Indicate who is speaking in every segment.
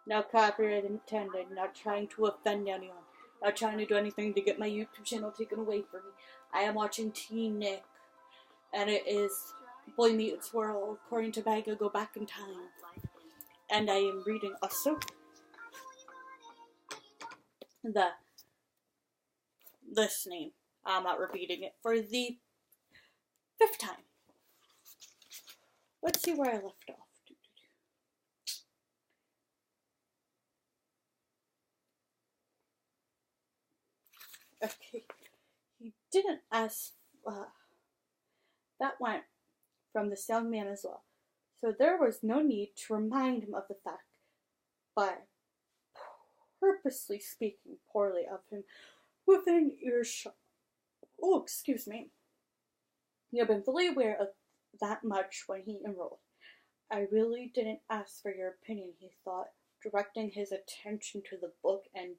Speaker 1: No copyright intended, not trying to offend anyone, not trying to do anything to get my YouTube channel taken away from me. I am watching Teen Nick, and it is Boy Meets World, according to Mega, Go Back in Time. And I am reading also this name. I'm not repeating it for the 5th time. Let's see where I left off. Okay, he didn't ask. That went from this young man as well. So there was no need to remind him of the fact by purposely speaking poorly of him within earshot. Oh, excuse me. You have been fully aware of that much when he enrolled. I really didn't ask for your opinion, he thought, directing his attention to the book and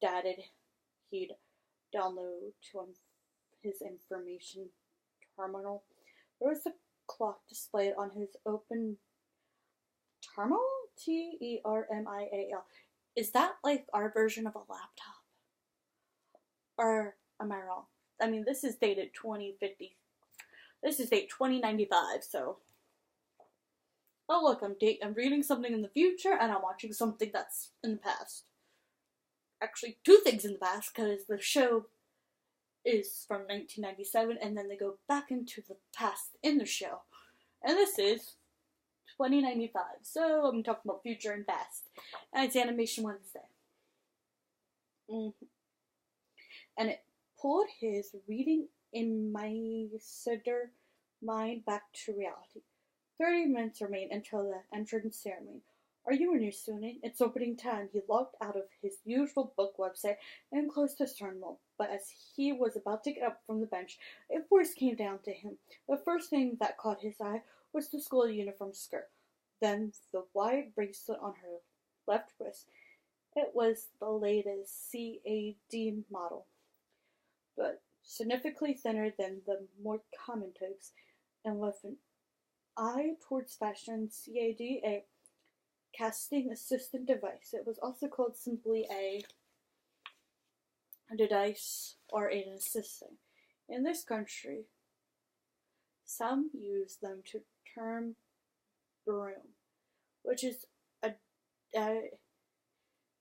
Speaker 1: data he'd download to his information terminal. There was a clock displayed on his open terminal? Terminal. Is that like our version of a laptop? Or am I wrong? I mean, this is dated 2050. This is date 2095, so. Oh look, I'm reading something in the future and I'm watching something that's in the past. Actually, 2 things in the past, because the show is from 1997 and then they go back into the past in the show. And this is 2095, so I'm talking about future and past. And it's Animation Wednesday. And it pulled his reading in my mind back to reality. 30 minutes remain until the entrance ceremony. Are you a new student? It's opening time. He logged out of his usual book website and closed his terminal. But as he was about to get up from the bench, a voice came down to him. The first thing that caught his eye was the school uniform skirt, then the wide bracelet on her left wrist. It was the latest CAD model, but significantly thinner than the more common types, and with an eye towards fashion, CAD, a casting assistant device. It was also called simply a device or an assistant. In this country, some use them to term broom, which is a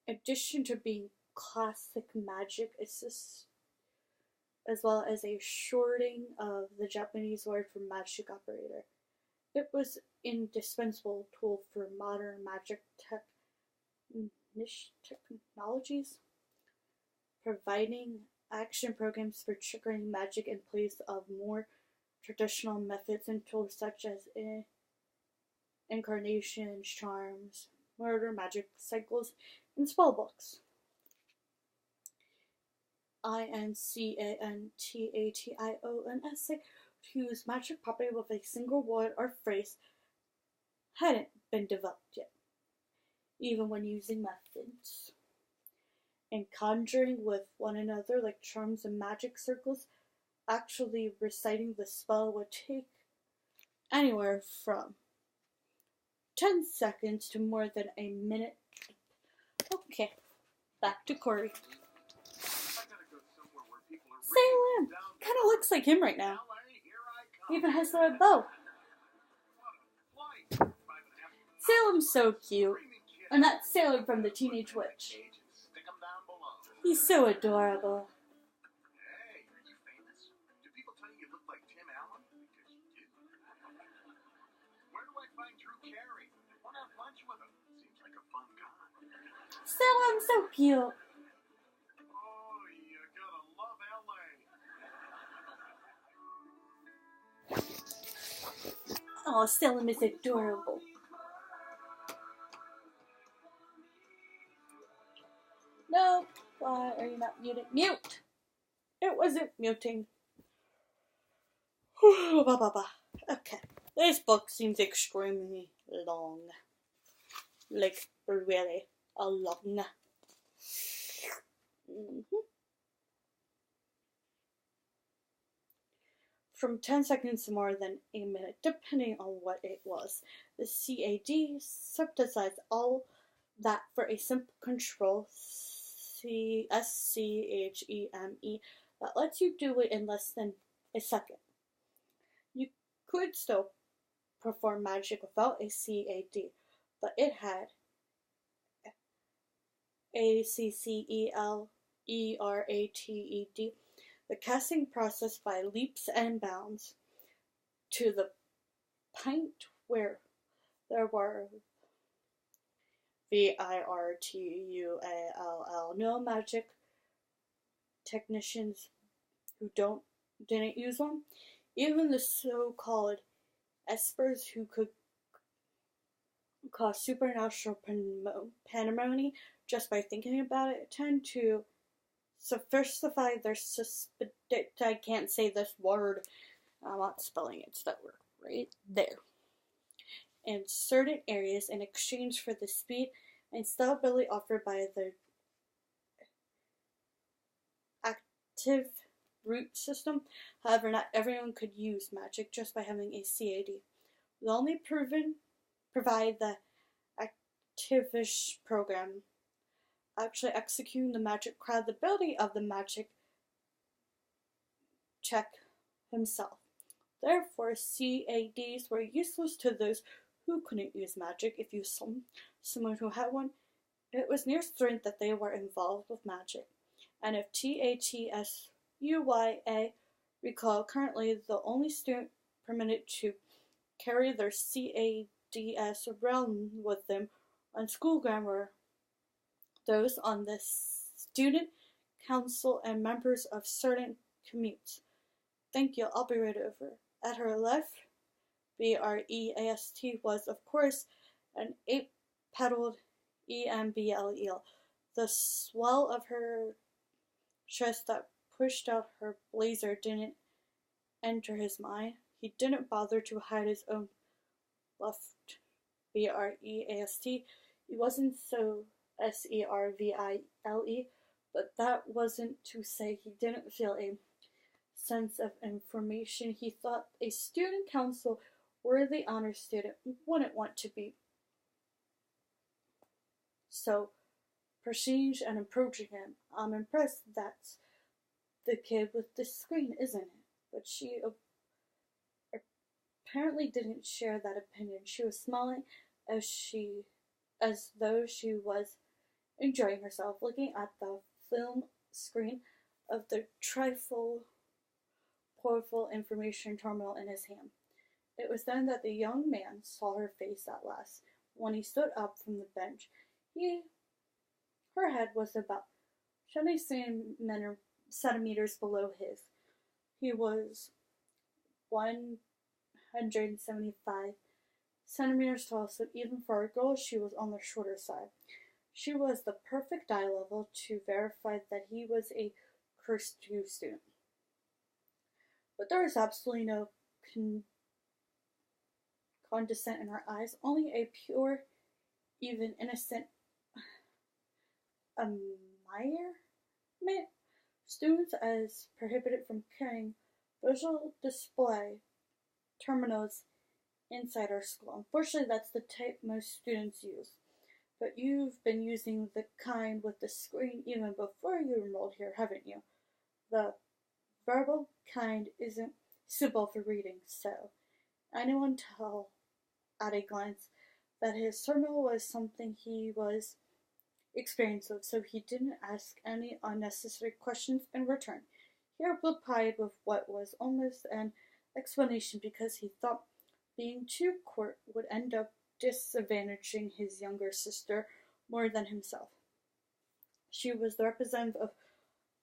Speaker 1: addition to being classic magic assist, as well as a shortening of the Japanese word for magic operator. It was an indispensable tool for modern magic technologies, providing action programs for triggering magic in place of more traditional methods and tools such as incarnations, charms, murder, magic cycles, and spell books. INCANTATIONS to use magic property with a single word or phrase hadn't been developed yet, even when using methods and conjuring with one another like charms and magic circles. Actually reciting the spell would take anywhere from 10 seconds to more than a minute. Okay, back to Corey. Salem! Kinda looks like him right now. He even has the red bow. Salem's so cute. And that's Salem from the Teenage Witch. He's so adorable. Salem's so cute. Oh, Salem is adorable. No, why are you not muted? Mute! It wasn't muting. Okay, this book seems extremely long. Like, really long. From 10 seconds to more than a minute, depending on what it was. The CAD synthesized all that for a simple control, SCHEME, that lets you do it in less than a second. You could still perform magic without a CAD, but it had ACCELERATED, the casting process by leaps and bounds to the point where there were VIRTUALL no magic technicians who didn't use them. Even the so-called espers who could cause supernatural pandemonium just by thinking about it tend to sophistify their I can't say this word. I'm not spelling it, it's that word right there. In certain areas in exchange for the speed and stability offered by the active root system. However, not everyone could use magic just by having a CAD. We only provide the activish program actually executing the magic credibility of the magic check himself. Therefore, CADs were useless to those who couldn't use magic. If you saw someone who had one, it was near certain that they were involved with magic. And if THSUYA recall, currently the only student permitted to carry their CADs around with them on school ground were those on the student council and members of certain commutes. Thank you, I'll be right over. At her left, BREAST was, of course, an 8-petaled EMBLEL. The swell of her dress that pushed out her blazer didn't enter his mind. He didn't bother to hide his own left BREAST. He wasn't so SERVILE, but that wasn't to say he didn't feel a sense of information. He thought a student council worthy honor student wouldn't want to be so prestige and approaching him. I'm impressed that's the kid with the screen, isn't it? But she apparently didn't share that opinion. She was smiling as though she was enjoying herself, looking at the film screen of the trifle powerful information terminal in his hand. It was then that the young man saw her face at last. When he stood up from the bench, her head was about 20 centimeters below his. He was 175 centimeters tall, so even for a girl, she was on the shorter side. She was the perfect eye level to verify that he was a cursed student. But there was absolutely no condescent in her eyes, only a pure, even innocent admirement. Students as prohibited from carrying visual display terminals inside our school. Unfortunately, that's the type most students use. But you've been using the kind with the screen even before you enrolled here, haven't you? The verbal kind isn't suitable for reading, so anyone tell at a glance that his terminal was something he was experienced with, so he didn't ask any unnecessary questions in return. He replied with what was almost an explanation because he thought being too court would end up disadvantaging his younger sister more than himself. She was the representative of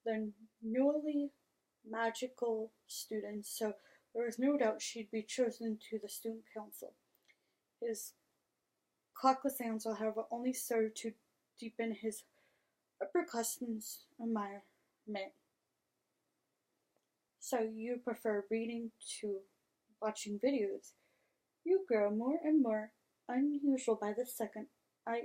Speaker 1: the newly magical students, so there was no doubt she'd be chosen to the student council. His clockless answer, however, only served to deepen his upperclassmen's admirement. So you prefer reading to watching videos. You grow more and more unusual by the second. I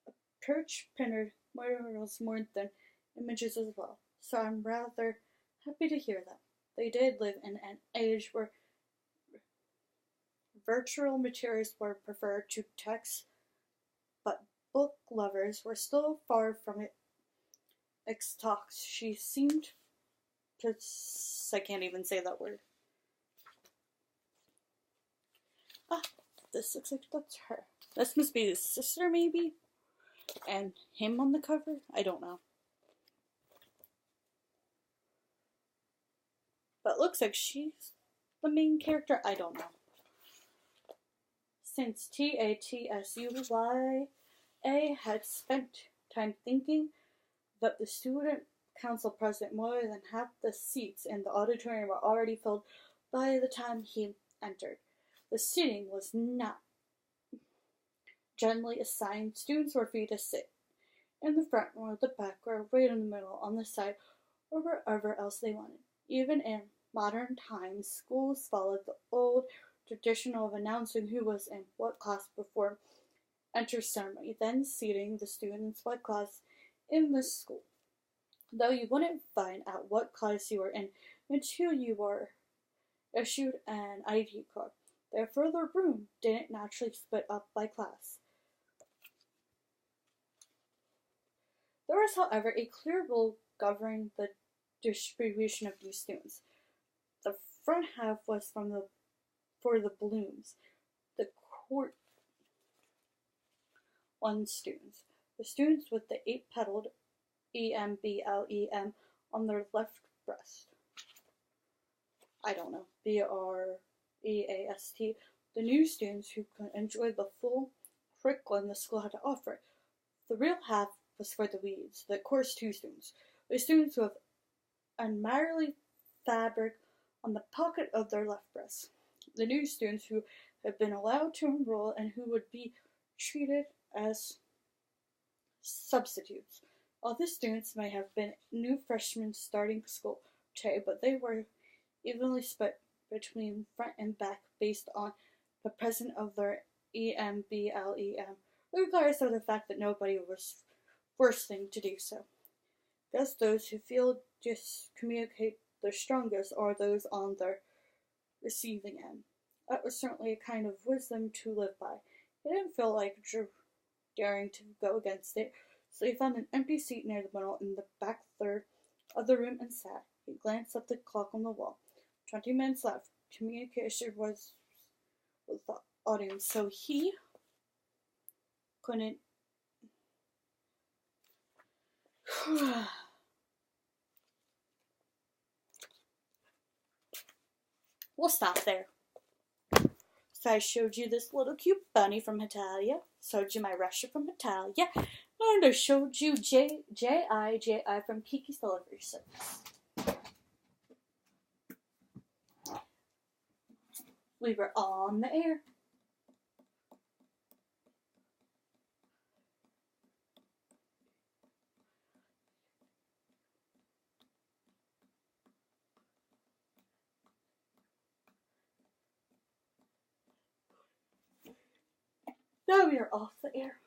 Speaker 1: approach printed materials more than images as well, so I'm rather happy to hear that. They did live in an age where virtual materials were preferred to text, but book lovers were still far from its talks. She seemed to... I can't even say that word. Ah, this looks like that's her. This must be his sister, maybe? And him on the cover? I don't know. But it looks like she's the main character. I don't know. Since TATSUYA had spent time thinking that the student council president, more than half the seats in the auditorium were already filled by the time he entered. The seating was not generally assigned. Students were free to sit in the front row, the back row, right in the middle, on the side, or wherever else they wanted. Even in modern times, schools followed the old tradition of announcing who was in what class before enter ceremony, then seating the students what class in the school. Though you wouldn't find out what class you were in until you were issued an ID card. Therefore, the room didn't naturally split up by class. There was, however, a clear rule governing the distribution of these students. The front half was for the blooms, the court one students. The students with the 8-petaled EMBLEM on their left breast. I don't know. BREAST. The new students who could enjoy the full curriculum the school had to offer. The real half was for the weeds, the course 2 students. The students with unmarily fabric on the pocket of their left breast. The new students who had been allowed to enroll and who would be treated as substitutes. All the students may have been new freshmen starting school today, but they were evenly split between front and back based on the presence of their EMBLEM, regardless of the fact that nobody was forced to do so. Thus, those who feel communicate the strongest are those on the receiving end. That was certainly a kind of wisdom to live by. He didn't feel like daring to go against it, so he found an empty seat near the middle in the back third of the room and sat. He glanced at the clock on the wall. 20 minutes left. Communication was with the audience, so he couldn't... We'll stop there. So I showed you this little cute bunny from Italia, showed you my Russia from Italia, and I showed you J.I. from Kiki's Delivery Service. We were on the air. Now we are off the air.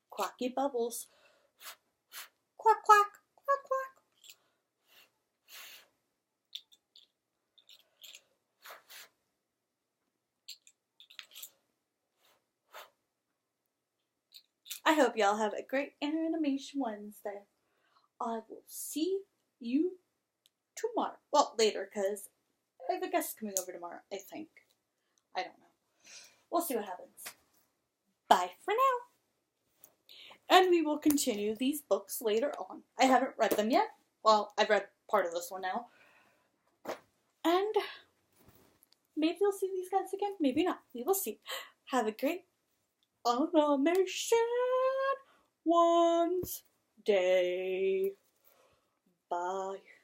Speaker 1: Quacky bubbles. Quack, quack, quack, quack. I hope y'all have a great Animation Wednesday. I will see you tomorrow. Well, later, because I have a guest coming over tomorrow, I think. I don't know. We'll see what happens. Bye for now. And we will continue these books later on. I haven't read them yet. Well, I've read part of this one now. And maybe we'll see these guys again. Maybe not. We will see. Have a great Animation Wednesday. Bye.